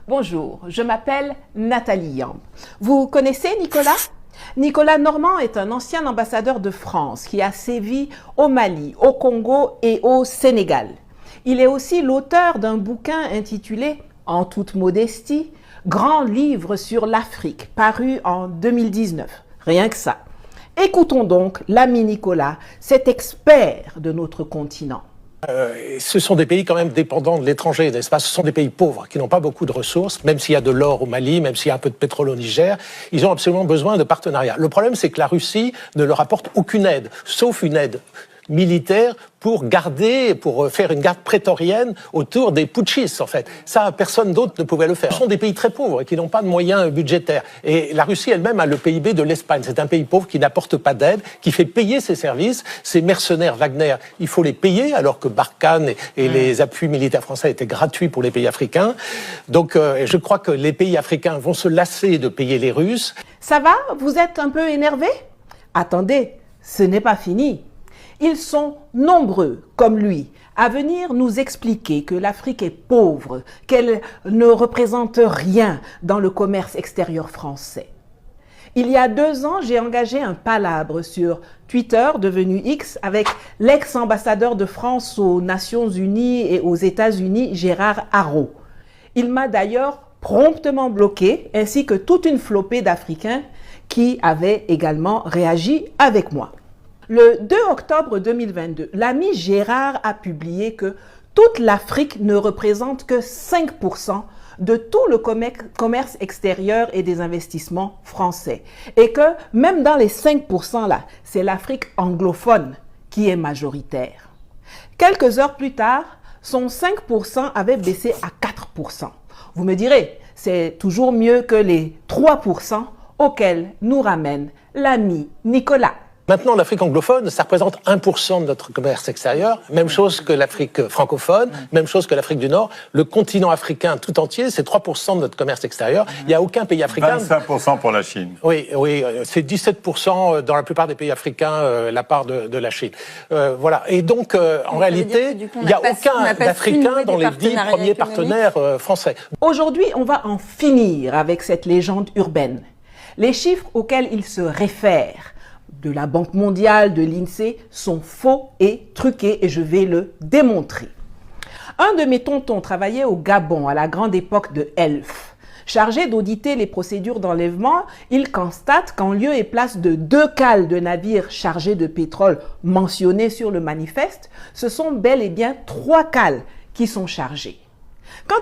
Bonjour, je m'appelle Nathalie Yamb. Vous connaissez Nicolas? Nicolas Normand est un ancien ambassadeur de France qui a sévi au Mali, au Congo et au Sénégal. Il est aussi l'auteur d'un bouquin intitulé « En toute modestie », grand livre sur l'Afrique, paru en 2019. Rien que ça. Écoutons donc l'ami Nicolas, cet expert de notre continent. Ce sont des pays quand même dépendants de l'étranger, n'est-ce pas? Ce sont des pays pauvres qui n'ont pas beaucoup de ressources, même s'il y a de l'or au Mali, même s'il y a un peu de pétrole au Niger, ils ont absolument besoin de partenariats. Le problème, c'est que la Russie ne leur apporte aucune aide, sauf une aide militaire pour faire une garde prétorienne autour des putschistes, en fait. Ça, personne d'autre ne pouvait le faire. Ce sont des pays très pauvres et qui n'ont pas de moyens budgétaires. Et la Russie elle-même a le PIB de l'Espagne. C'est un pays pauvre qui n'apporte pas d'aide, qui fait payer ses services. Ces mercenaires Wagner, il faut les payer, alors que Barkhane et les appuis militaires français étaient gratuits pour les pays africains. Donc, je crois que les pays africains vont se lasser de payer les Russes. Ça va? Vous êtes un peu énervé? Attendez, ce n'est pas fini. Ils sont nombreux, comme lui, à venir nous expliquer que l'Afrique est pauvre, qu'elle ne représente rien dans le commerce extérieur français. Il y a 2 ans, j'ai engagé un palabre sur Twitter, devenu X, avec l'ex-ambassadeur de France aux Nations Unies et aux États-Unis, Gérard Haraud. Il m'a d'ailleurs promptement bloqué, ainsi que toute une flopée d'Africains qui avaient également réagi avec moi. Le 2 octobre 2022, l'ami Gérard a publié que toute l'Afrique ne représente que 5% de tout le commerce extérieur et des investissements français. Et que même dans les 5% là, c'est l'Afrique anglophone qui est majoritaire. Quelques heures plus tard, son 5% avait baissé à 4%. Vous me direz, c'est toujours mieux que les 3% auxquels nous ramène l'ami Nicolas. Maintenant, l'Afrique anglophone, ça représente 1% de notre commerce extérieur. Même chose que l'Afrique francophone, même chose que l'Afrique du Nord. Le continent africain tout entier, c'est 3% de notre commerce extérieur. Il n'y a aucun pays africain... 25% pour la Chine. Oui, c'est 17% dans la plupart des pays africains, la part de la Chine. Voilà. Et donc, en réalité, il n'y a aucun d'Africains dans les 10 premiers partenaires français. Aujourd'hui, on va en finir avec cette légende urbaine. Les chiffres auxquels il se réfère de la Banque mondiale, de l'INSEE, sont faux et truqués et je vais le démontrer. Un de mes tontons travaillait au Gabon à la grande époque de Elf. Chargé d'auditer les procédures d'enlèvement, il constate qu'en lieu et place de 2 cales de navires chargés de pétrole mentionnés sur le manifeste, ce sont bel et bien 3 cales qui sont chargées. Quand